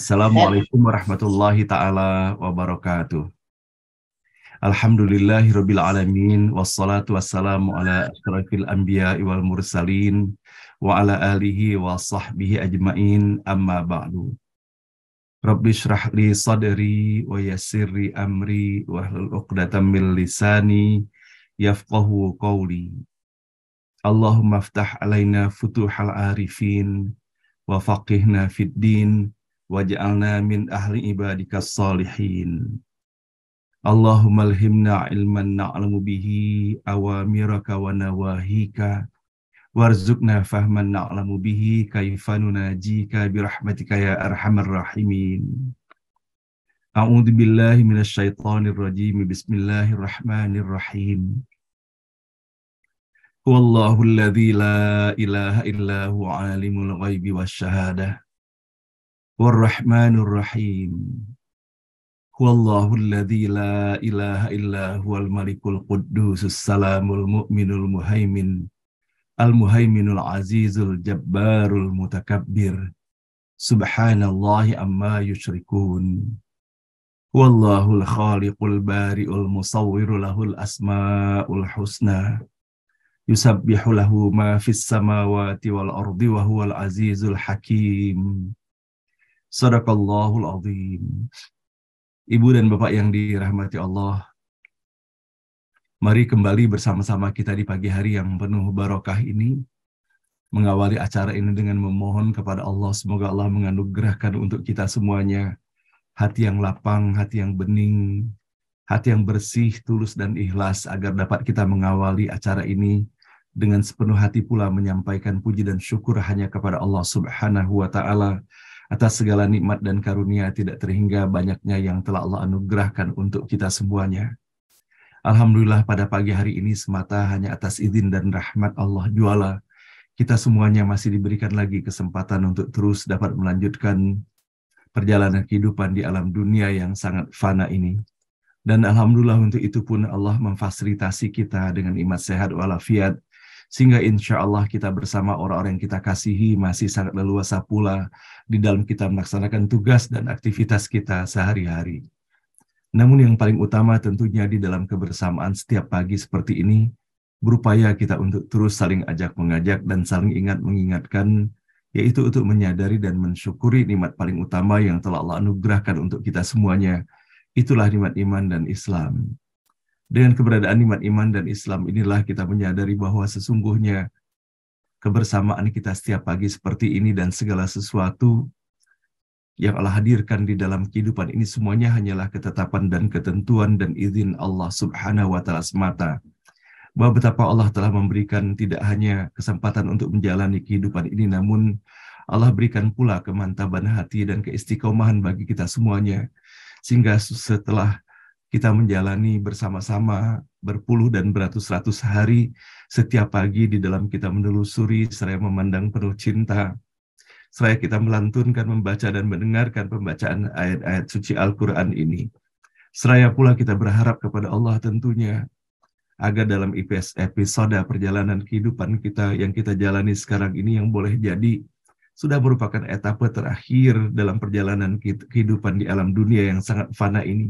Assalamualaikum warahmatullahi ta'ala wabarakatuh. Alhamdulillahirabbil alamin wassalatu wassalamu ala asyrafil anbiya'i wal mursalin wa ala alihi wa sahbihi ajmain amma ba'du. Rabbi shrah li sadri wa yassirli amri wahlul 'uqdatam min lisani yafqahu qawli. Allahumma aftah alaina futuhal arifin wa faqihna fid din waj'alna min ahli ibadikas salihin. Allahumma alhimna ilman na'lamu bihi awamiraka wa nawahika warzuqna fahman na'lamu bihi kaifa nunajika birahmatika ya arhamar rahimin. A'udzu billahi minasy syaithanir rajim. Bismillahirrahmanirrahim. Huwallahu alladzi la ilaha illa huwa alimul ghaibi wasyahadah War-Rahmanur Rahim. Huwallahu alladzi la ilaha illa huwal malikul quddusus salamul mu'minul muhaimin al-muhaiminul azizul jabbarul mutakabbir. Subhanallahi amma yusyrikun. Huwallahul khaliqul bari'ul musawwiru lahul asmaul husna. Yusabbihu lahu ma fis samawati wal ardi wa huwal azizul hakim. Shadaqallahul azim. Ibu dan Bapak yang dirahmati Allah, mari kembali bersama-sama kita di pagi hari yang penuh barokah ini, mengawali acara ini dengan memohon kepada Allah, semoga Allah menganugerahkan untuk kita semuanya hati yang lapang, hati yang bening, hati yang bersih, tulus dan ikhlas, agar dapat kita mengawali acara ini dengan sepenuh hati pula menyampaikan puji dan syukur hanya kepada Allah Subhanahu wa Ta'ala atas segala nikmat dan karunia tidak terhingga banyaknya yang telah Allah anugerahkan untuk kita semuanya. Alhamdulillah pada pagi hari ini semata hanya atas izin dan rahmat Allah juala, kita semuanya masih diberikan lagi kesempatan untuk terus dapat melanjutkan perjalanan kehidupan di alam dunia yang sangat fana ini. Dan alhamdulillah untuk itu pun Allah memfasilitasi kita dengan iman sehat walafiat, sehingga insya Allah kita bersama orang-orang yang kita kasihi masih sangat leluasa pula di dalam kita melaksanakan tugas dan aktivitas kita sehari-hari. Namun yang paling utama tentunya di dalam kebersamaan setiap pagi seperti ini, berupaya kita untuk terus saling ajak mengajak dan saling ingat mengingatkan, yaitu untuk menyadari dan mensyukuri nikmat paling utama yang telah Allah anugerahkan untuk kita semuanya. Itulah nikmat iman dan Islam. Dengan keberadaan nikmat iman dan Islam inilah kita menyadari bahwa sesungguhnya kebersamaan kita setiap pagi seperti ini dan segala sesuatu yang Allah hadirkan di dalam kehidupan ini semuanya hanyalah ketetapan dan ketentuan dan izin Allah Subhanahu wa Ta'ala semata. Bahwa betapa Allah telah memberikan tidak hanya kesempatan untuk menjalani kehidupan ini, namun Allah berikan pula kemantaban hati dan keistiqomahan bagi kita semuanya. Sehingga setelah kita menjalani bersama-sama berpuluh dan beratus-ratus hari, setiap pagi di dalam kita menelusuri seraya memandang penuh cinta, seraya kita melantunkan, membaca dan mendengarkan pembacaan ayat-ayat suci Al-Quran ini. Seraya pula kita berharap kepada Allah tentunya, agar dalam episode perjalanan kehidupan kita yang kita jalani sekarang ini yang boleh jadi sudah merupakan etapa terakhir dalam perjalanan kehidupan di alam dunia yang sangat fana ini.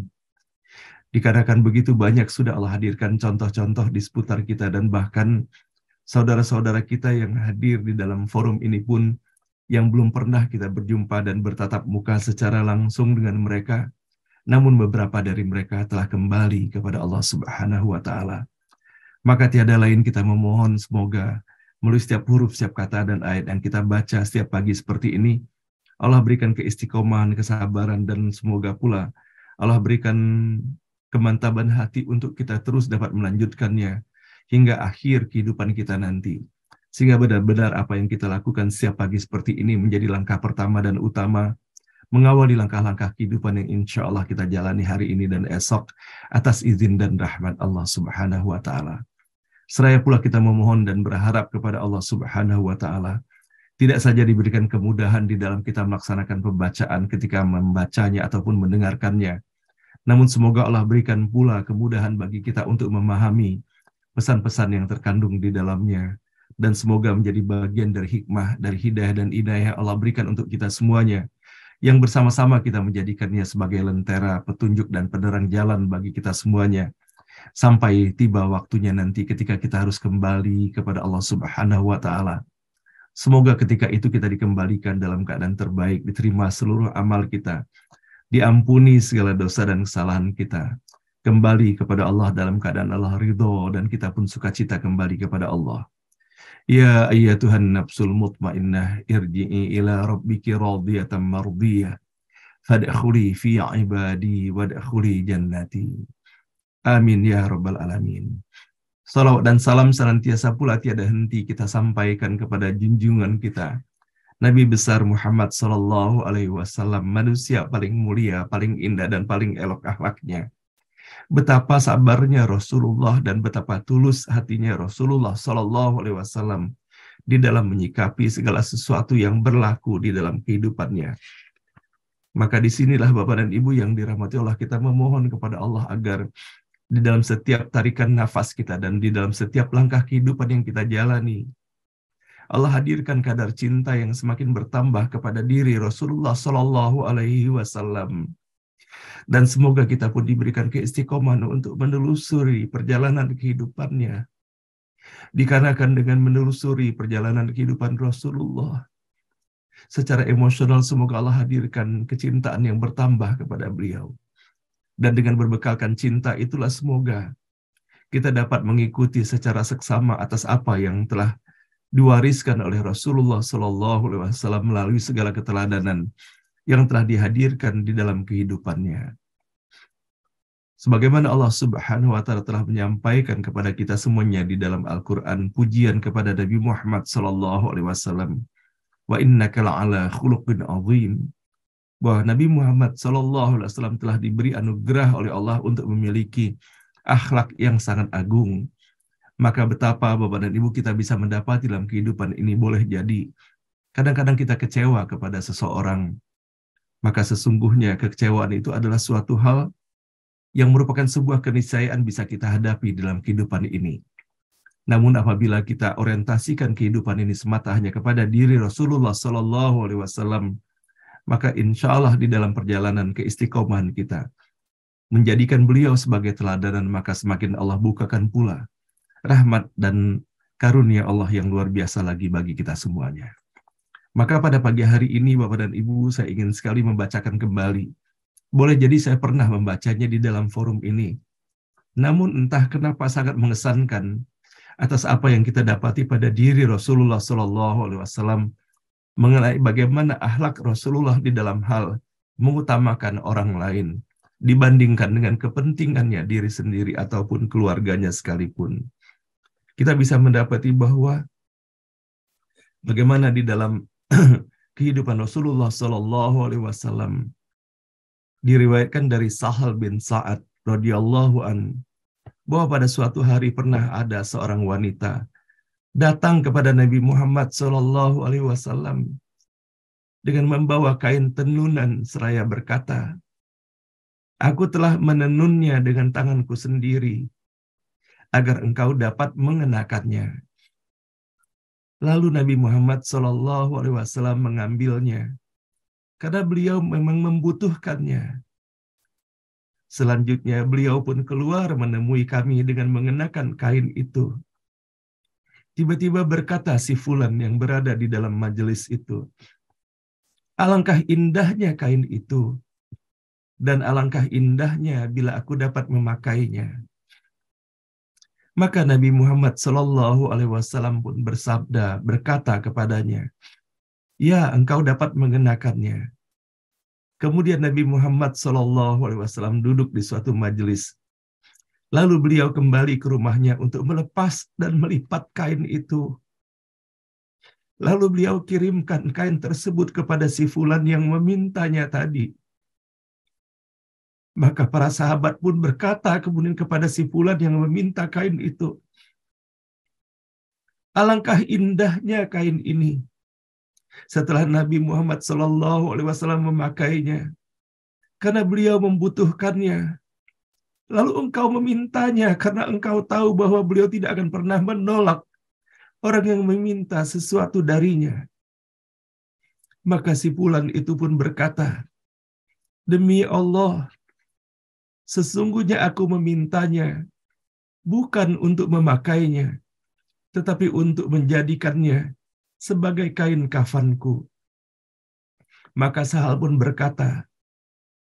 Dikarenakan begitu banyak sudah Allah hadirkan contoh-contoh di seputar kita, dan bahkan saudara-saudara kita yang hadir di dalam forum ini pun yang belum pernah kita berjumpa dan bertatap muka secara langsung dengan mereka, namun beberapa dari mereka telah kembali kepada Allah Subhanahu wa Ta'ala. Maka tiada lain kita memohon semoga melalui setiap huruf, setiap kata dan ayat yang kita baca setiap pagi seperti ini, Allah berikan keistiqomahan, kesabaran, dan semoga pula Allah berikan kemantaban hati untuk kita terus dapat melanjutkannya hingga akhir kehidupan kita nanti. Sehingga benar-benar apa yang kita lakukan setiap pagi seperti ini menjadi langkah pertama dan utama mengawali langkah-langkah kehidupan yang insya Allah kita jalani hari ini dan esok atas izin dan rahmat Allah Subhanahu wa Ta'ala. Seraya pula kita memohon dan berharap kepada Allah Subhanahu wa Ta'ala tidak saja diberikan kemudahan di dalam kita melaksanakan pembacaan ketika membacanya ataupun mendengarkannya, namun semoga Allah berikan pula kemudahan bagi kita untuk memahami pesan-pesan yang terkandung di dalamnya, dan semoga menjadi bagian dari hikmah, dari hidayah dan inayah Allah berikan untuk kita semuanya, yang bersama-sama kita menjadikannya sebagai lentera, petunjuk, dan penerang jalan bagi kita semuanya, sampai tiba waktunya nanti ketika kita harus kembali kepada Allah Subhanahu wa Ta'ala. Semoga ketika itu kita dikembalikan dalam keadaan terbaik, diterima seluruh amal kita, diampuni segala dosa dan kesalahan kita, kembali kepada Allah dalam keadaan Allah ridho, dan kita pun sukacita kembali kepada Allah. Ya ayyatuhan nafsul mutmainnah, irji'i ila rabbiki radiyatan mardiyah, fadkhuli fi ibadi wadkhuli jannati. Amin ya rabbal alamin. Salawat dan salam senantiasa pula tiada henti kita sampaikan kepada junjungan kita, Nabi besar Muhammad Sallallahu Alaihi Wasallam, manusia paling mulia, paling indah, dan paling elok akhlaknya. Betapa sabarnya Rasulullah dan betapa tulus hatinya Rasulullah Sallallahu Alaihi Wasallam di dalam menyikapi segala sesuatu yang berlaku di dalam kehidupannya. Maka disinilah Bapak dan Ibu yang dirahmati Allah, kita memohon kepada Allah agar di dalam setiap tarikan nafas kita dan di dalam setiap langkah kehidupan yang kita jalani, Allah hadirkan kadar cinta yang semakin bertambah kepada diri Rasulullah Sallallahu Alaihi Wasallam. Dan semoga kita pun diberikan keistiqomahan untuk menelusuri perjalanan kehidupannya. Dikarenakan dengan menelusuri perjalanan kehidupan Rasulullah, secara emosional semoga Allah hadirkan kecintaan yang bertambah kepada beliau. Dan dengan berbekalkan cinta itulah semoga kita dapat mengikuti secara seksama atas apa yang telah diwariskan oleh Rasulullah Sallallahu Alaihi Wasallam melalui segala keteladanan yang telah dihadirkan di dalam kehidupannya. Sebagaimana Allah Subhanahu wa Ta'ala telah menyampaikan kepada kita semuanya di dalam Al-Quran pujian kepada Nabi Muhammad Sallallahu Alaihi Wasallam, wa innaka la'ala khuluqin azim, bahwa Nabi Muhammad Sallallahu Alaihi Wasallam telah diberi anugerah oleh Allah untuk memiliki akhlak yang sangat agung. Maka betapa Bapak dan Ibu kita bisa mendapati dalam kehidupan ini, boleh jadi kadang-kadang kita kecewa kepada seseorang, maka sesungguhnya kekecewaan itu adalah suatu hal yang merupakan sebuah keniscayaan bisa kita hadapi dalam kehidupan ini. Namun apabila kita orientasikan kehidupan ini semata hanya kepada diri Rasulullah Sallallahu Alaihi Wasallam, maka insya Allah di dalam perjalanan keistiqomahan kita menjadikan beliau sebagai teladanan, maka semakin Allah bukakan pula rahmat dan karunia Allah yang luar biasa lagi bagi kita semuanya. Maka pada pagi hari ini Bapak dan Ibu, saya ingin sekali membacakan kembali. Boleh jadi saya pernah membacanya di dalam forum ini, namun entah kenapa sangat mengesankan atas apa yang kita dapati pada diri Rasulullah Sallallahu Alaihi Wasallam mengenai bagaimana akhlak Rasulullah di dalam hal mengutamakan orang lain dibandingkan dengan kepentingannya diri sendiri ataupun keluarganya sekalipun. Kita bisa mendapati bahwa bagaimana di dalam kehidupan Rasulullah Sallallahu Alaihi Wasallam diriwayatkan dari Sahal bin Sa'ad radhiyallahu an, bahwa pada suatu hari pernah ada seorang wanita datang kepada Nabi Muhammad Sallallahu Alaihi Wasallam dengan membawa kain tenunan seraya berkata, "Aku telah menenunnya dengan tanganku sendiri agar engkau dapat mengenakannya." Lalu Nabi Muhammad Sallallahu Alaihi Wasallam mengambilnya karena beliau memang membutuhkannya. Selanjutnya beliau pun keluar menemui kami dengan mengenakan kain itu. Tiba-tiba berkata si fulan yang berada di dalam majelis itu, "Alangkah indahnya kain itu, dan alangkah indahnya bila aku dapat memakainya." Maka Nabi Muhammad Sallallahu Alaihi Wasallam pun bersabda, berkata kepadanya, "Ya, engkau dapat mengenakannya." Kemudian Nabi Muhammad Sallallahu Alaihi Wasallam duduk di suatu majelis. Lalu beliau kembali ke rumahnya untuk melepas dan melipat kain itu. Lalu beliau kirimkan kain tersebut kepada si fulan yang memintanya tadi. Maka para sahabat pun berkata kemudian kepada si fulan yang meminta kain itu, "Alangkah indahnya kain ini setelah Nabi Muhammad Sallallahu Alaihi Wasallam memakainya, karena beliau membutuhkannya. Lalu engkau memintanya karena engkau tahu bahwa beliau tidak akan pernah menolak orang yang meminta sesuatu darinya." Maka si Fulan itu pun berkata, demi Allah, sesungguhnya aku memintanya bukan untuk memakainya, tetapi untuk menjadikannya sebagai kain kafanku. Maka Sahal pun berkata,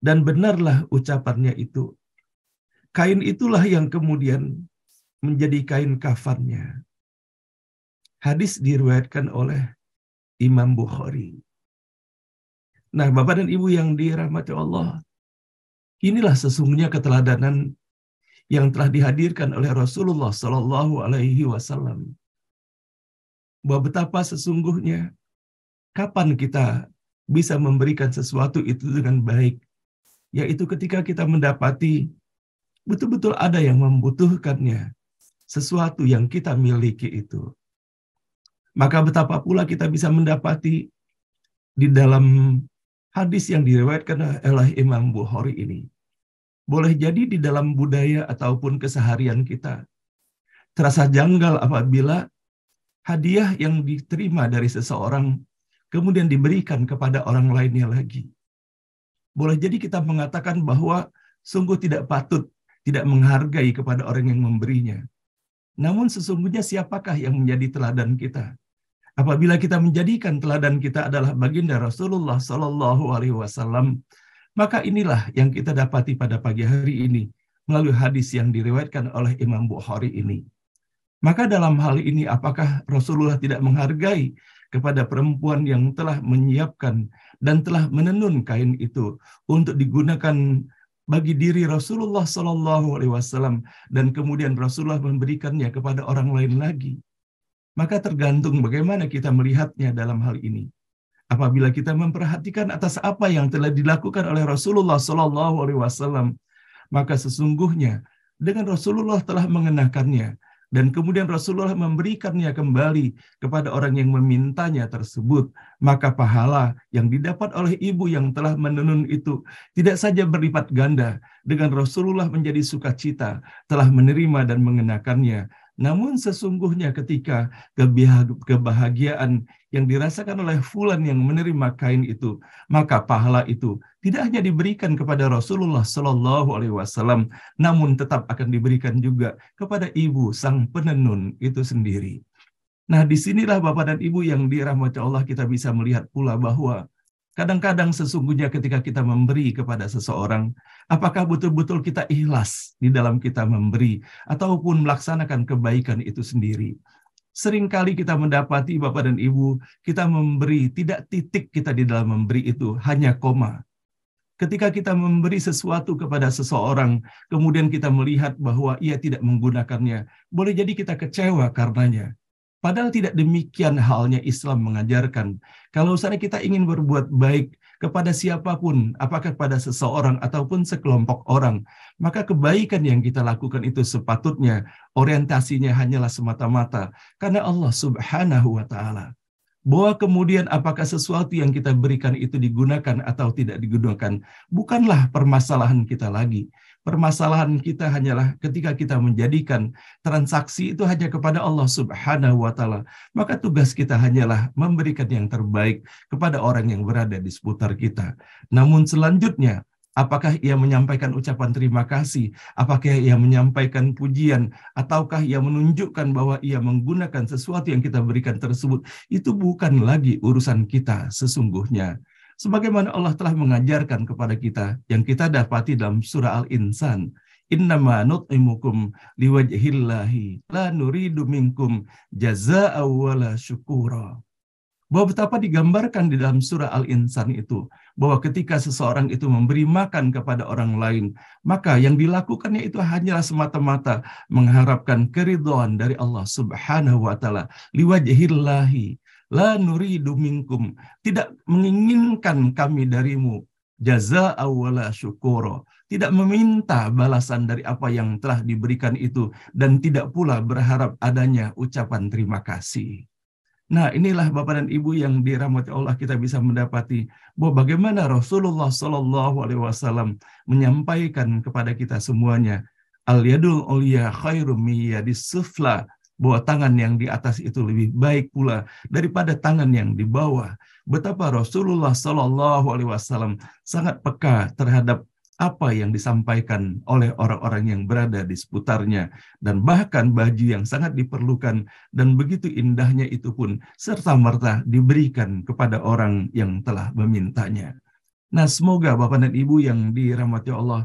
dan benarlah ucapannya itu. Kain itulah yang kemudian menjadi kain kafannya. Hadis diriwayatkan oleh Imam Bukhari. Nah, Bapak dan Ibu yang dirahmati Allah, inilah sesungguhnya keteladanan yang telah dihadirkan oleh Rasulullah Shallallahu Alaihi Wasallam. Bahwa betapa sesungguhnya kapan kita bisa memberikan sesuatu itu dengan baik, yaitu ketika kita mendapati betul-betul ada yang membutuhkannya, sesuatu yang kita miliki itu. Maka betapa pula kita bisa mendapati di dalam hadis yang diriwayatkan oleh Imam Bukhari ini. Boleh jadi di dalam budaya ataupun keseharian kita terasa janggal apabila hadiah yang diterima dari seseorang kemudian diberikan kepada orang lainnya lagi. Boleh jadi kita mengatakan bahwa sungguh tidak patut, tidak menghargai kepada orang yang memberinya. Namun sesungguhnya siapakah yang menjadi teladan kita? Apabila kita menjadikan teladan kita adalah baginda Rasulullah Sallallahu Alaihi Wasallam, maka inilah yang kita dapati pada pagi hari ini melalui hadis yang diriwayatkan oleh Imam Bukhari ini. Maka dalam hal ini apakah Rasulullah tidak menghargai kepada perempuan yang telah menyiapkan dan telah menenun kain itu untuk digunakan bagi diri Rasulullah Sallallahu Alaihi Wasallam dan kemudian Rasulullah memberikannya kepada orang lain lagi? Maka tergantung bagaimana kita melihatnya dalam hal ini. Apabila kita memperhatikan atas apa yang telah dilakukan oleh Rasulullah Sallallahu Alaihi Wasallam, maka sesungguhnya dengan Rasulullah telah mengenakannya dan kemudian Rasulullah memberikannya kembali kepada orang yang memintanya tersebut, maka pahala yang didapat oleh ibu yang telah menenun itu tidak saja berlipat ganda dengan Rasulullah menjadi sukacita telah menerima dan mengenakannya, namun sesungguhnya ketika kebahagiaan yang dirasakan oleh Fulan yang menerima kain itu, maka pahala itu tidak hanya diberikan kepada Rasulullah Sallallahu Alaihi Wasallam, namun tetap akan diberikan juga kepada ibu sang penenun itu sendiri. Nah, disinilah Bapak dan Ibu yang dirahmati Allah, kita bisa melihat pula bahwa kadang-kadang sesungguhnya ketika kita memberi kepada seseorang, apakah betul-betul kita ikhlas di dalam kita memberi ataupun melaksanakan kebaikan itu sendiri. Seringkali kita mendapati Bapak dan Ibu, kita memberi, tidak titik kita di dalam memberi itu, hanya koma. Ketika kita memberi sesuatu kepada seseorang, kemudian kita melihat bahwa ia tidak menggunakannya, boleh jadi kita kecewa karenanya. Padahal tidak demikian halnya Islam mengajarkan. Kalau misalnya kita ingin berbuat baik kepada siapapun, apakah kepada seseorang ataupun sekelompok orang, maka kebaikan yang kita lakukan itu sepatutnya orientasinya hanyalah semata-mata karena Allah Subhanahu wa Ta'ala. Bahwa kemudian apakah sesuatu yang kita berikan itu digunakan atau tidak digunakan, bukanlah permasalahan kita lagi. Permasalahan kita hanyalah ketika kita menjadikan transaksi itu hanya kepada Allah Subhanahu wa Ta'ala, maka tugas kita hanyalah memberikan yang terbaik kepada orang yang berada di seputar kita. Namun selanjutnya, apakah ia menyampaikan ucapan terima kasih, apakah ia menyampaikan pujian, ataukah ia menunjukkan bahwa ia menggunakan sesuatu yang kita berikan tersebut, itu bukan lagi urusan kita sesungguhnya. Sebagaimana Allah telah mengajarkan kepada kita, yang kita dapati dalam surah Al-Insan, innama nut'imukum liwajhillahi la nuridu minkum jazaa'a wala syukura. Bahwa betapa digambarkan di dalam surah Al-Insan itu, bahwa ketika seseorang itu memberi makan kepada orang lain, maka yang dilakukannya itu hanyalah semata-mata mengharapkan keridhaan dari Allah Subhanahu wa Ta'ala, liwajhillahi la nuridu minkum, tidak menginginkan kami darimu jazaa'a wala syukura, tidak meminta balasan dari apa yang telah diberikan itu, dan tidak pula berharap adanya ucapan terima kasih. Nah, inilah Bapak dan Ibu yang dirahmati Allah, kita bisa mendapati bahwa bagaimana Rasulullah Sallallahu Alaihi Wasallam menyampaikan kepada kita semuanya, al-yadul ulya khairum min yadis sufla, bahwa tangan yang di atas itu lebih baik pula daripada tangan yang di bawah. Betapa Rasulullah Shallallahu Alaihi Wasallam sangat peka terhadap apa yang disampaikan oleh orang-orang yang berada di seputarnya, dan bahkan baju yang sangat diperlukan dan begitu indahnya itu pun serta-merta diberikan kepada orang yang telah memintanya. Nah, semoga Bapak dan Ibu yang dirahmati Allah,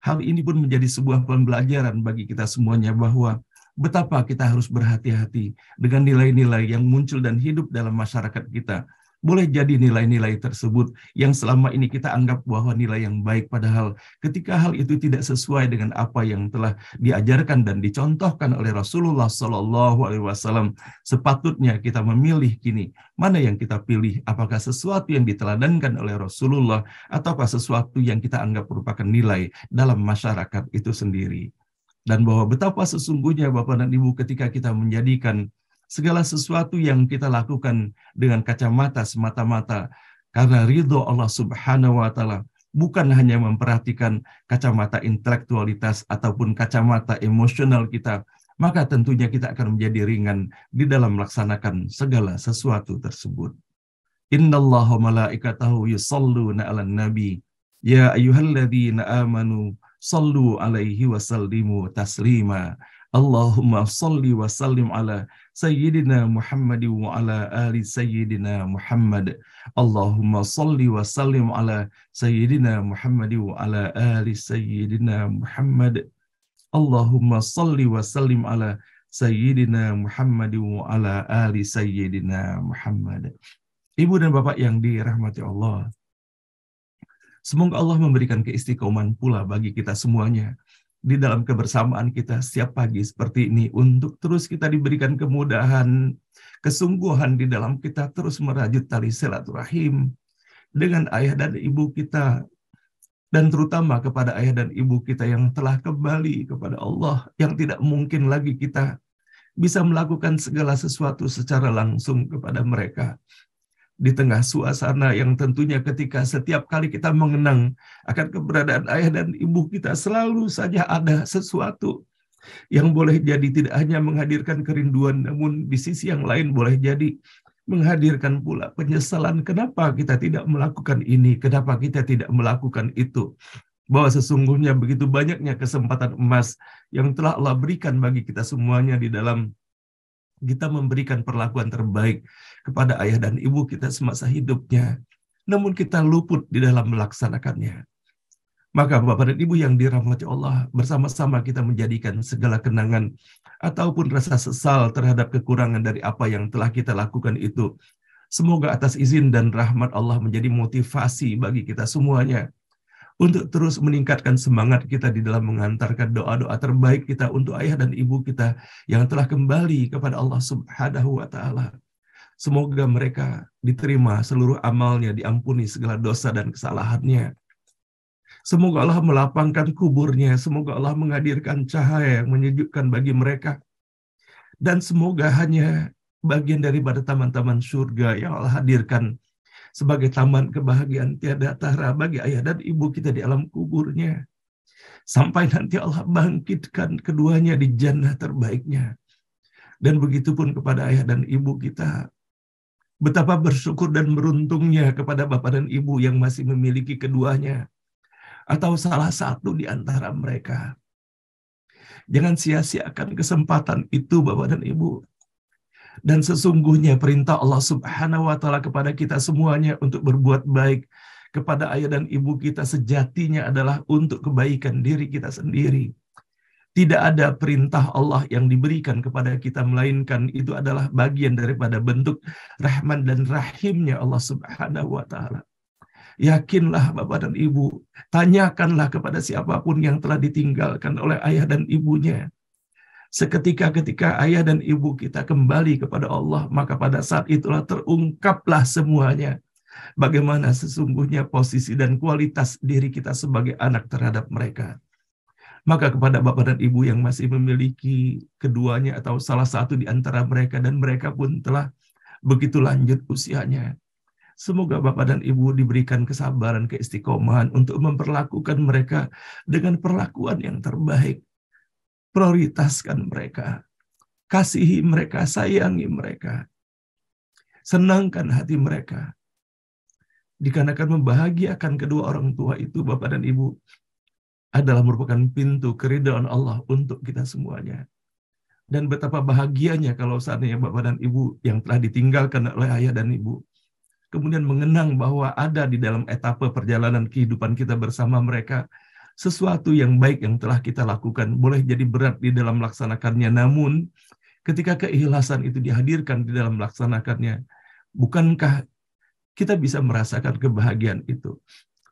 hal ini pun menjadi sebuah pembelajaran bagi kita semuanya bahwa betapa kita harus berhati-hati dengan nilai-nilai yang muncul dan hidup dalam masyarakat kita. Boleh jadi nilai-nilai tersebut yang selama ini kita anggap bahwa nilai yang baik, padahal ketika hal itu tidak sesuai dengan apa yang telah diajarkan dan dicontohkan oleh Rasulullah Shallallahu Alaihi Wasallam, sepatutnya kita memilih kini mana yang kita pilih, apakah sesuatu yang diteladankan oleh Rasulullah ataukah sesuatu yang kita anggap merupakan nilai dalam masyarakat itu sendiri. Dan bahwa betapa sesungguhnya Bapak dan Ibu ketika kita menjadikan segala sesuatu yang kita lakukan dengan kacamata semata-mata karena ridho Allah Subhanahu wa Ta'ala, bukan hanya memperhatikan kacamata intelektualitas ataupun kacamata emosional kita, maka tentunya kita akan menjadi ringan di dalam melaksanakan segala sesuatu tersebut. Innallaha malaikatahu yusalluna 'alan nabi ya ayyuhalladzina amanu sallu alaihi wa sallimu taslima. Allahumma salli wa sallim ala Sayyidina Muhammad wa ala ali Sayyidina Muhammad. Allahumma salli wa sallim ala Sayyidina Muhammad wa ala ali Sayyidina Muhammad. Allahumma salli wa sallim ala Sayyidina Muhammad wa ala ali Sayyidina Muhammad. Ibu dan Bapak yang dirahmati Allah, semoga Allah memberikan keistiqomahan pula bagi kita semuanya di dalam kebersamaan kita setiap pagi seperti ini, untuk terus kita diberikan kemudahan, kesungguhan di dalam kita terus merajut tali silaturahim dengan ayah dan ibu kita, dan terutama kepada ayah dan ibu kita yang telah kembali kepada Allah, yang tidak mungkin lagi kita bisa melakukan segala sesuatu secara langsung kepada mereka. Di tengah suasana yang tentunya ketika setiap kali kita mengenang akan keberadaan ayah dan ibu kita, selalu saja ada sesuatu yang boleh jadi tidak hanya menghadirkan kerinduan, namun di sisi yang lain boleh jadi menghadirkan pula penyesalan. Kenapa kita tidak melakukan ini? Kenapa kita tidak melakukan itu? Bahwa sesungguhnya begitu banyaknya kesempatan emas yang telah Allah berikan bagi kita semuanya di dalam kita memberikan perlakuan terbaik kepada ayah dan ibu kita semasa hidupnya, namun kita luput di dalam melaksanakannya. Maka Bapak dan Ibu yang dirahmati Allah, bersama-sama kita menjadikan segala kenangan ataupun rasa sesal terhadap kekurangan dari apa yang telah kita lakukan itu, semoga atas izin dan rahmat Allah menjadi motivasi bagi kita semuanya untuk terus meningkatkan semangat kita di dalam mengantarkan doa-doa terbaik kita untuk ayah dan ibu kita yang telah kembali kepada Allah Subhanahu wa Ta'ala. Semoga mereka diterima seluruh amalnya, diampuni segala dosa dan kesalahannya. Semoga Allah melapangkan kuburnya, semoga Allah menghadirkan cahaya yang menyejukkan bagi mereka, dan semoga hanya bagian daripada taman-taman surga yang Allah hadirkan sebagai taman kebahagiaan tiada tara bagi ayah dan ibu kita di alam kuburnya, sampai nanti Allah bangkitkan keduanya di jannah terbaiknya. Dan begitu pun kepada ayah dan ibu kita, betapa bersyukur dan beruntungnya kepada bapak dan ibu yang masih memiliki keduanya atau salah satu di antara mereka. Jangan sia-siakan kesempatan itu Bapak dan Ibu. Dan sesungguhnya perintah Allah Subhanahu wa Ta'ala kepada kita semuanya untuk berbuat baik kepada ayah dan ibu kita sejatinya adalah untuk kebaikan diri kita sendiri. Tidak ada perintah Allah yang diberikan kepada kita, melainkan itu adalah bagian daripada bentuk rahman dan rahimnya Allah Subhanahu wa Ta'ala. Yakinlah Bapak dan Ibu, tanyakanlah kepada siapapun yang telah ditinggalkan oleh ayah dan ibunya. Seketika ketika ayah dan ibu kita kembali kepada Allah, maka pada saat itulah terungkaplah semuanya. Bagaimana sesungguhnya posisi dan kualitas diri kita sebagai anak terhadap mereka. Maka kepada Bapak dan Ibu yang masih memiliki keduanya atau salah satu di antara mereka, dan mereka pun telah begitu lanjut usianya, semoga Bapak dan Ibu diberikan kesabaran, keistiqomahan untuk memperlakukan mereka dengan perlakuan yang terbaik. Prioritaskan mereka. kasihi mereka, sayangi mereka, senangkan hati mereka. Dikarenakan membahagiakan kedua orang tua itu, Bapak dan Ibu, adalah merupakan pintu keridhaan Allah untuk kita semuanya. Dan betapa bahagianya kalau seandainya Bapak dan Ibu yang telah ditinggalkan oleh ayah dan ibu, kemudian mengenang bahwa ada di dalam etapa perjalanan kehidupan kita bersama mereka, sesuatu yang baik yang telah kita lakukan, boleh jadi berat di dalam melaksanakannya, namun ketika keikhlasan itu dihadirkan di dalam melaksanakannya, bukankah kita bisa merasakan kebahagiaan itu?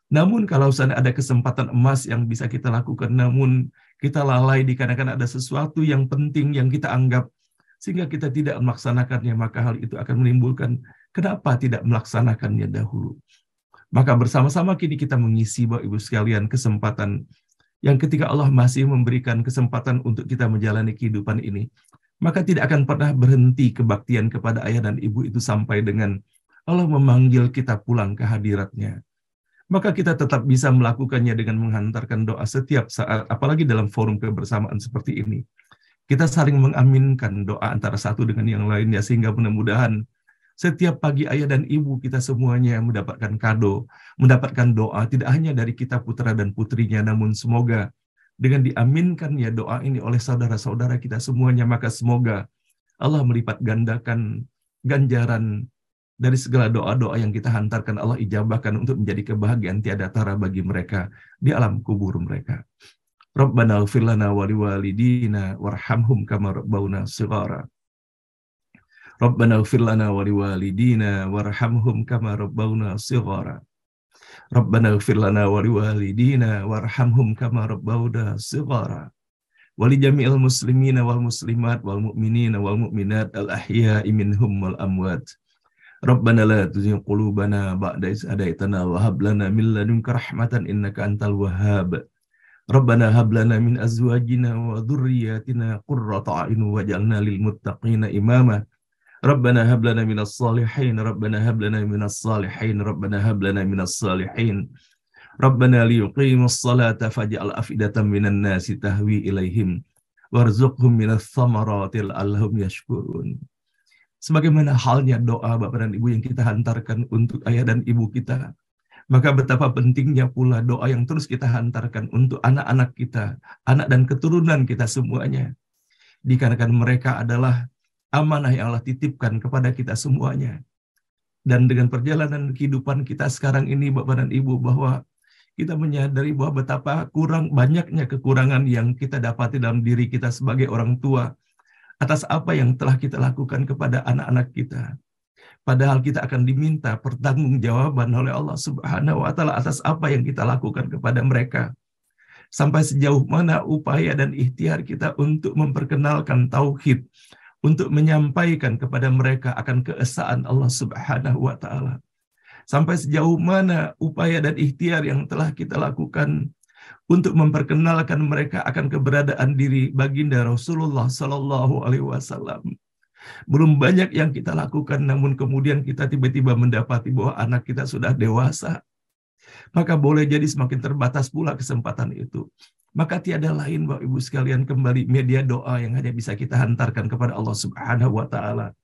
Namun kalau seandainya ada kesempatan emas yang bisa kita lakukan, namun kita lalai dikarenakan ada sesuatu yang penting yang kita anggap, sehingga kita tidak melaksanakannya, maka hal itu akan menimbulkan kenapa tidak melaksanakannya dahulu. Maka bersama-sama kini kita mengisi, Bapak Ibu sekalian, kesempatan yang ketika Allah masih memberikan kesempatan untuk kita menjalani kehidupan ini, maka tidak akan pernah berhenti kebaktian kepada ayah dan ibu itu sampai dengan Allah memanggil kita pulang ke hadiratnya. Maka kita tetap bisa melakukannya dengan menghantarkan doa setiap saat, apalagi dalam forum kebersamaan seperti ini. Kita saling mengaminkan doa antara satu dengan yang lainnya, sehingga mudah-mudahan setiap pagi ayah dan ibu kita semuanya mendapatkan kado, mendapatkan doa, tidak hanya dari kita putra dan putrinya, namun semoga dengan diaminkannya doa ini oleh saudara-saudara kita semuanya, maka semoga Allah melipat gandakan ganjaran dari segala doa-doa yang kita hantarkan, Allah ijabahkan untuk menjadi kebahagiaan tiada tara bagi mereka di alam kubur mereka. Rabbana ighfir lana wa liwalidina warhamhum kama rabbauna shighara. Rabbana ighfir lana wa liwalidina warhamhum kama rabbauna shighara. Rabbana ighfir lana wa liwalidina warhamhum kama rabbauna shighara. Wa li jami'il muslimina wal muslimat wal mu'minina wal mu'minat al ahya'i minhum wal amwat. Rabbana la tuzigh qulubana ba'da idh hadaitana wa hab lana min ladunka rahmatan innaka antal wahhab. Rabbana hab lana min azwajina wa dhurriyyatina qurrata a'yun waj'alna lil muttaqina imama. Rabbana hab lana minas salihin, Rabbana hab lana minas salihin, Rabbana hab lana minas salihin. Rabbana liyuqimus salata faj'al afidatan minan nasi tahwi ilaihim warzuqhum minas thamarati la'allahum yashkurun. Sebagaimana halnya doa Bapak dan Ibu yang kita hantarkan untuk ayah dan ibu kita, maka betapa pentingnya pula doa yang terus kita hantarkan untuk anak-anak kita, anak dan keturunan kita semuanya. Dikarenakan mereka adalah amanah yang Allah titipkan kepada kita semuanya. Dan dengan perjalanan kehidupan kita sekarang ini Bapak dan Ibu, bahwa kita menyadari bahwa betapa banyaknya kekurangan yang kita dapati dalam diri kita sebagai orang tua, atas apa yang telah kita lakukan kepada anak-anak kita. Padahal kita akan diminta pertanggungjawaban oleh Allah Subhanahu wa taala atas apa yang kita lakukan kepada mereka. Sampai sejauh mana upaya dan ikhtiar kita untuk memperkenalkan tauhid, untuk menyampaikan kepada mereka akan keesaan Allah Subhanahu wa taala. Sampai sejauh mana upaya dan ikhtiar yang telah kita lakukan untuk memperkenalkan mereka akan keberadaan diri baginda Rasulullah Sallallahu Alaihi Wasallam. Belum banyak yang kita lakukan, namun kemudian kita tiba-tiba mendapati bahwa anak kita sudah dewasa. Maka boleh jadi semakin terbatas pula kesempatan itu. Maka tiada lain Bapak Ibu sekalian, kembali media doa yang hanya bisa kita hantarkan kepada Allah Subhanahu wa taala.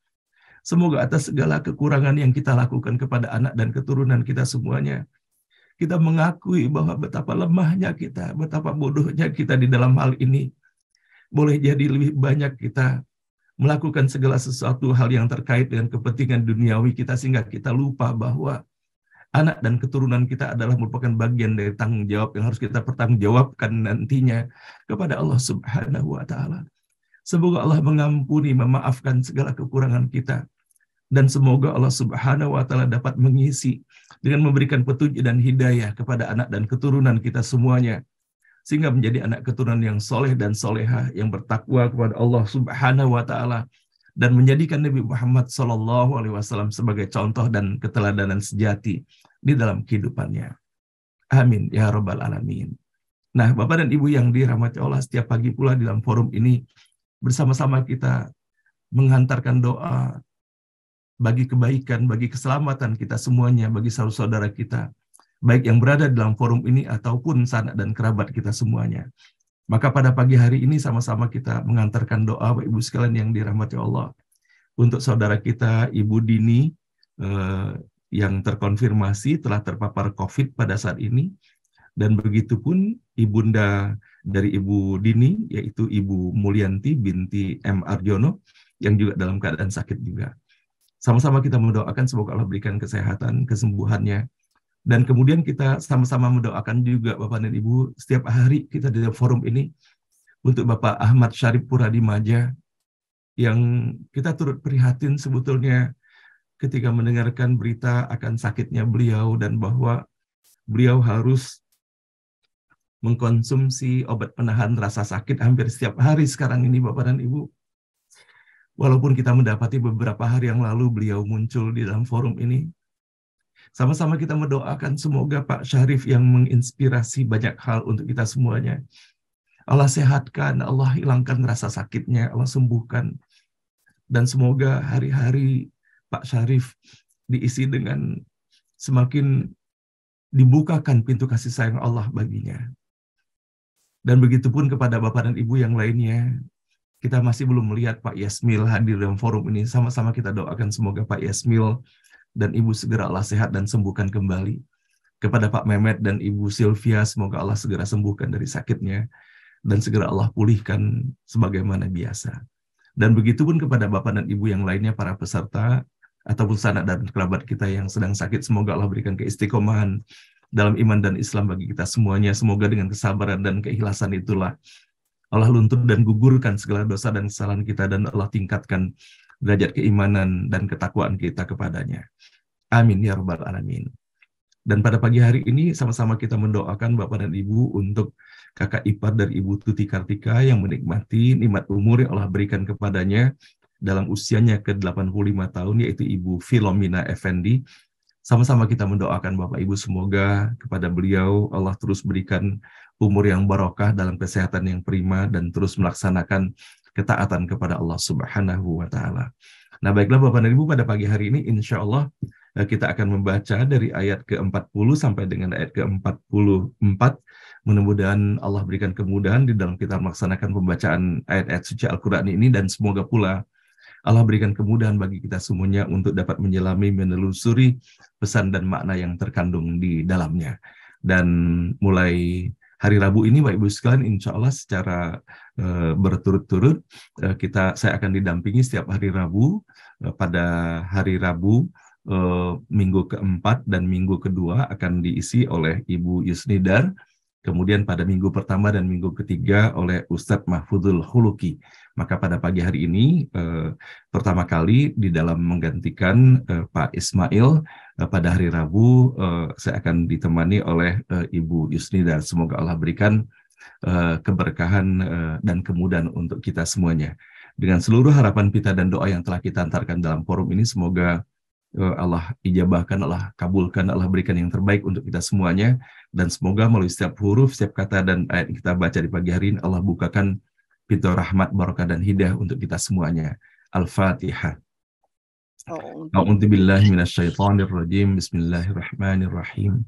Semoga atas segala kekurangan yang kita lakukan kepada anak dan keturunan kita semuanya, kita mengakui bahwa betapa lemahnya kita, betapa bodohnya kita di dalam hal ini. Boleh jadi lebih banyak kita melakukan segala sesuatu hal yang terkait dengan kepentingan duniawi kita, sehingga kita lupa bahwa anak dan keturunan kita adalah merupakan bagian dari tanggung jawab yang harus kita pertanggungjawabkan nantinya kepada Allah Subhanahu wa taala. Semoga Allah mengampuni, memaafkan segala kekurangan kita. Dan semoga Allah Subhanahu wa taala dapat mengisi dengan memberikan petunjuk dan hidayah kepada anak dan keturunan kita semuanya, sehingga menjadi anak keturunan yang soleh dan solehah, yang bertakwa kepada Allah Subhanahu wa taala, dan menjadikan Nabi Muhammad Sallallahu Alaihi Wasallam sebagai contoh dan keteladanan sejati di dalam kehidupannya. Amin ya rabbal alamin. Nah, Bapak dan Ibu yang dirahmati Allah, setiap pagi pula di dalam forum ini bersama-sama kita menghantarkan doa bagi kebaikan, bagi keselamatan kita semuanya, bagi saudara-saudara kita, baik yang berada dalam forum ini ataupun sanak dan kerabat kita semuanya. Maka pada pagi hari ini sama-sama kita mengantarkan doa Bapak Ibu sekalian yang dirahmati Allah untuk saudara kita Ibu Dini yang terkonfirmasi telah terpapar COVID pada saat ini, dan begitupun ibunda dari Ibu Dini yaitu Ibu Mulyanti binti M. Arjono yang juga dalam keadaan sakit juga. Sama-sama kita mendoakan semoga Allah berikan kesehatan, kesembuhannya. Dan kemudian kita sama-sama mendoakan juga Bapak dan Ibu setiap hari kita di forum ini untuk Bapak Ahmad Syarif Puradimaja yang kita turut prihatin sebetulnya ketika mendengarkan berita akan sakitnya beliau dan bahwa beliau harus mengkonsumsi obat penahan rasa sakit hampir setiap hari sekarang ini Bapak dan Ibu. Walaupun kita mendapati beberapa hari yang lalu beliau muncul di dalam forum ini, sama-sama kita mendoakan semoga Pak Syarif yang menginspirasi banyak hal untuk kita semuanya. Allah sehatkan, Allah hilangkan rasa sakitnya, Allah sembuhkan. Dan semoga hari-hari Pak Syarif diisi dengan semakin dibukakan pintu kasih sayang Allah baginya. Dan begitupun kepada Bapak dan Ibu yang lainnya, kita masih belum melihat Pak Yasmil hadir dalam forum ini. Sama-sama kita doakan semoga Pak Yasmil dan Ibu segera Allah sehat dan sembuhkan kembali. Kepada Pak Mehmet dan Ibu Sylvia, semoga Allah segera sembuhkan dari sakitnya dan segera Allah pulihkan sebagaimana biasa. Dan begitupun kepada Bapak dan Ibu yang lainnya, para peserta ataupun sanak dan kerabat kita yang sedang sakit, semoga Allah berikan keistiqomahan dalam iman dan Islam bagi kita semuanya. Semoga dengan kesabaran dan keikhlasan itulah Allah luntur dan gugurkan segala dosa dan kesalahan kita, dan Allah tingkatkan derajat keimanan dan ketakwaan kita kepadanya. Amin ya rabbal alamin. Dan pada pagi hari ini sama-sama kita mendoakan Bapak dan Ibu untuk kakak ipar dari Ibu Tuti Kartika yang menikmati nikmat umur yang Allah berikan kepadanya dalam usianya ke-85 tahun, yaitu Ibu Filomina Effendi. Sama-sama kita mendoakan Bapak Ibu semoga kepada beliau Allah terus berikan umur yang barokah dalam kesehatan yang prima dan terus melaksanakan ketaatan kepada Allah Subhanahu wa Ta'ala. Nah, baiklah Bapak dan Ibu, pada pagi hari ini insya Allah kita akan membaca dari ayat ke-40 sampai dengan ayat ke-44. Mudah-mudahan Allah berikan kemudahan di dalam kita melaksanakan pembacaan ayat-ayat suci Al-Quran ini, dan semoga pula Allah berikan kemudahan bagi kita semuanya untuk dapat menyelami, menelusuri pesan dan makna yang terkandung di dalamnya. Dan mulai hari Rabu ini, Bapak Ibu sekalian, insya Allah secara berturut-turut saya akan didampingi setiap hari Rabu. Pada hari Rabu minggu keempat dan minggu kedua akan diisi oleh Ibu Yusnidar. Kemudian pada minggu pertama dan minggu ketiga oleh Ustadz Mahfudul Huluki. Maka pada pagi hari ini pertama kali di dalam menggantikan Pak Ismail pada hari Rabu saya akan ditemani oleh Ibu Yusnidar. Semoga Allah berikan keberkahan dan kemudahan untuk kita semuanya. Dengan seluruh harapan kita dan doa yang telah kita antarkan dalam forum ini, semoga Allah ijabahkan, Allah kabulkan, Allah berikan yang terbaik untuk kita semuanya, dan semoga melalui setiap huruf, setiap kata dan ayat yang kita baca di pagi hari ini, Allah bukakan pintu rahmat, barakah dan hidayah untuk kita semuanya. Al-Fatihah. A'udzu billahi minasyaitonir rajim. Bismillahirrahmanirrahim.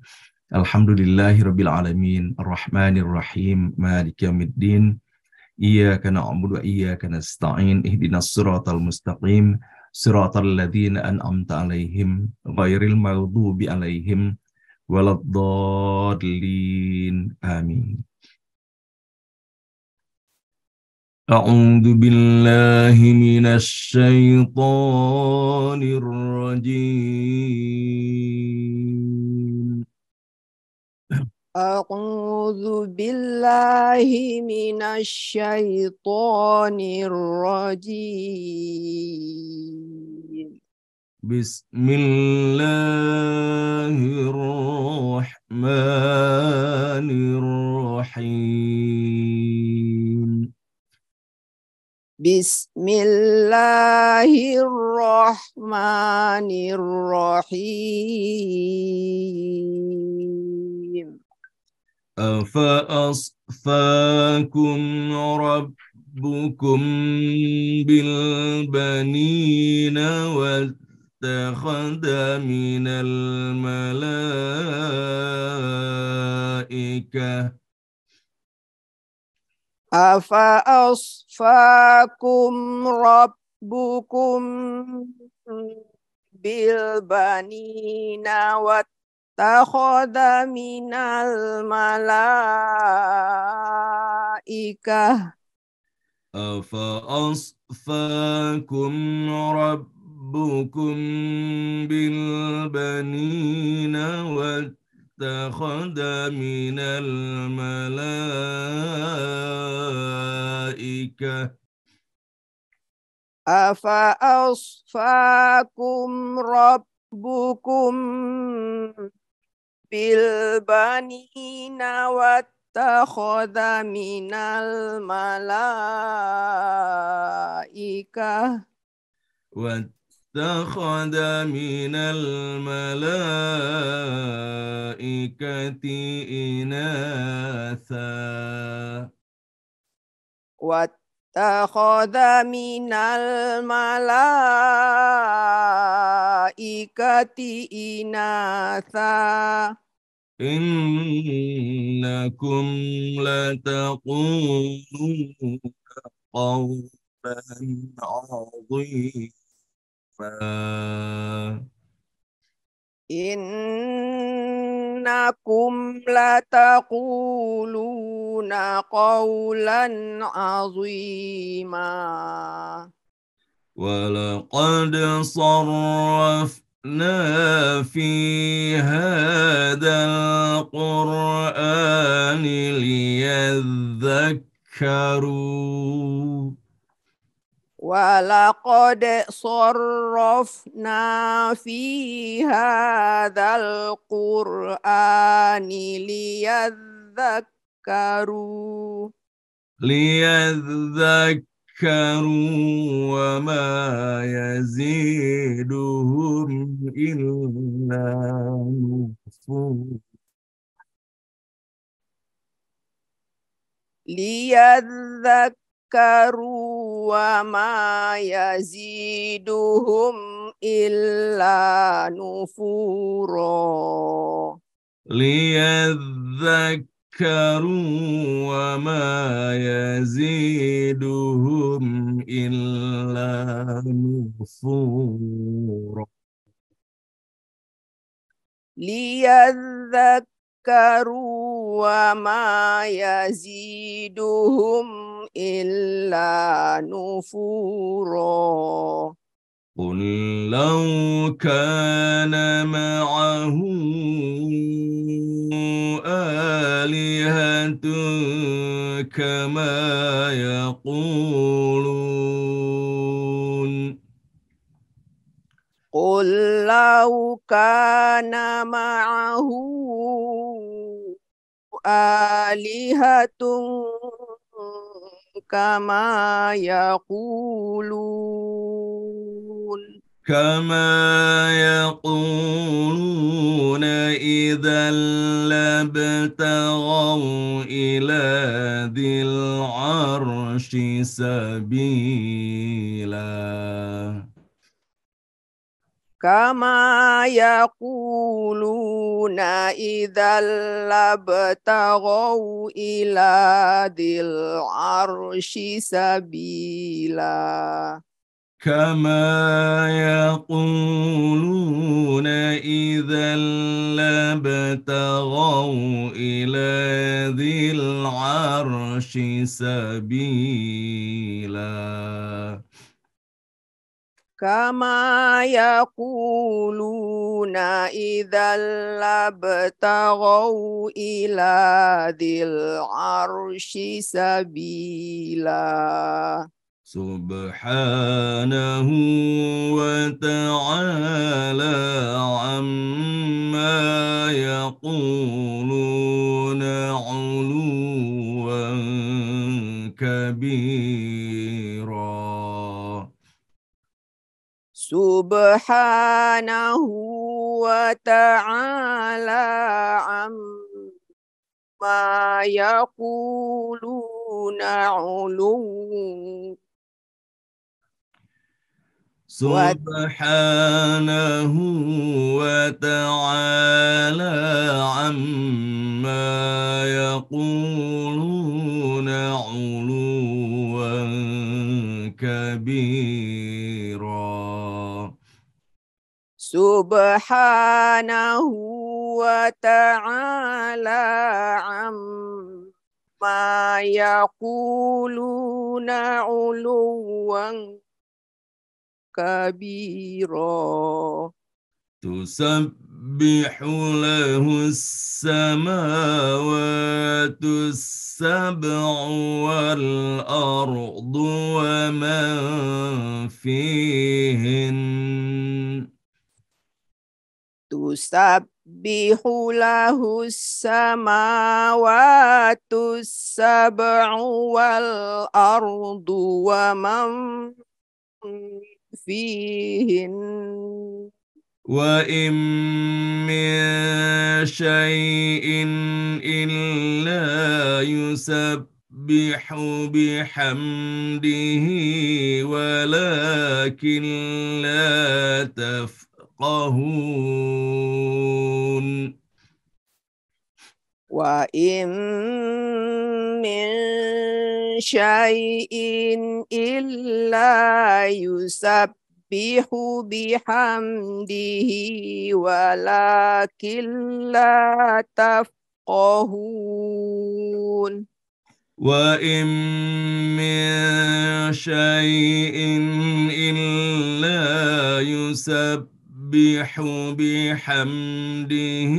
Alhamdulillahirabbil alamin, arrahmanir rahim, maliki yaumiddin. Iyyaka na'budu wa iyyaka nasta'in. Ihdinas siratal mustaqim. Siratal ladzina an'amta 'alaihim ghairil maghdubi 'alaihim waladdallin. Amin. A'udzu billahi minasy syaithanir rajim. A'udzu billahi minasy syaithanir rajim. Bismillahirrahmanirrahim. Bismillahirrahmanirrahim. Fa'asfakum rabbukum bil banina wattakhadha minal malaikah Afa asfakum rabbukum bil banina wattakhadha minal malaikah أفأصفاكم ربكم بالبنين واتخذ من الملائكة Afa asfakum rabbukum bil banina wattakhadha minal malaikah واتخذ من الملائكة إناثا wattakhadha minal malaikati inatha إنكم لتقولون قولا عظيما innakum lataquluna qawlan azima ولقد صرفنا في هذا القرآن ليذكروا walaqad sarrafna fi hadzal qur'ani وما يزيدهم إلا نفورا liyadzakkaru wa ma yaziduhum illa nufura ليذكروا وما يزيدهم إلا نفورا liyadzakkaru wa ma yaziduhum illa nufura قل لو كان معه آلهة كما يقولون قل لو كان معه آلهة كما يقولون إذا لابتغوا إلى ذي العرش سبيلا كما يقولون إذا لابتغوا إلى ذي العرش سبيلا كما يقولون إذا لابتغوا إلى ذي العرش سبيلا كما يقولون إذا لابتغوا إلى ذي العرش سبيلا سبحانه وتعالى عما يقولون علوا كبيرا سبحانه وتعالى عما يقولون علوا سبحانه وتعالى عما يقولون علوا كبيرا سبحانه وتعالى عما يقولون علوا كبيرا تسبح له السماوات السبع والأرض ومن فيهن تسبح له السماوات السبع والأرض ومن فيهن وإن من شيء إلا يسبح بحمده ولكن لا تفقهون وإن من شيء إلا يسبح بحمده ولكن لا تفقهون وإن من شيء إلا يسبح بحمده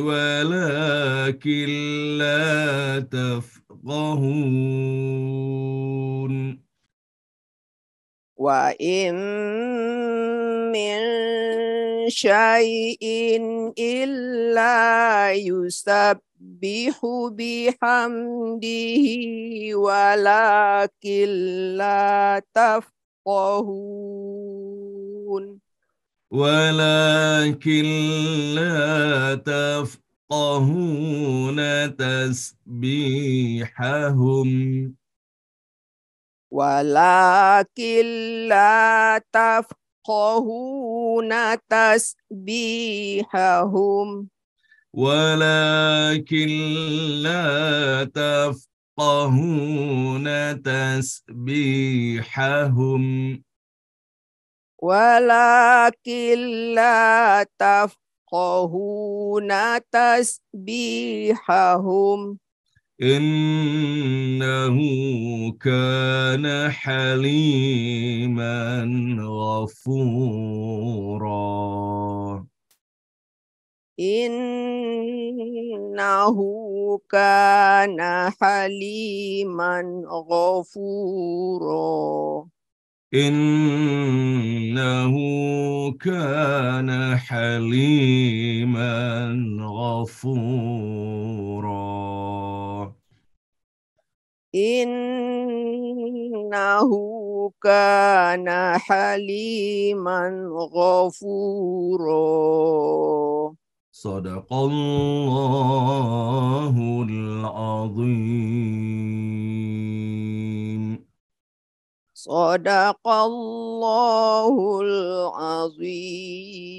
ولكن لا تفقهون وإن من شيء إلا يسبح بحمده ولكن لا تفقهون ولكن لا تفقهون تسبيحهم ولكن لا تفقهون تسبيحهم ولكن لا تفقهون تسبيحهم ولكن لا تفقهون تسبيحهم إنه كان حليما غفورا إنه كان حليما غفورا إنه كان حليما غفورا إنه كان حليما غفورا صدق الله العظيم صدق الله العظيم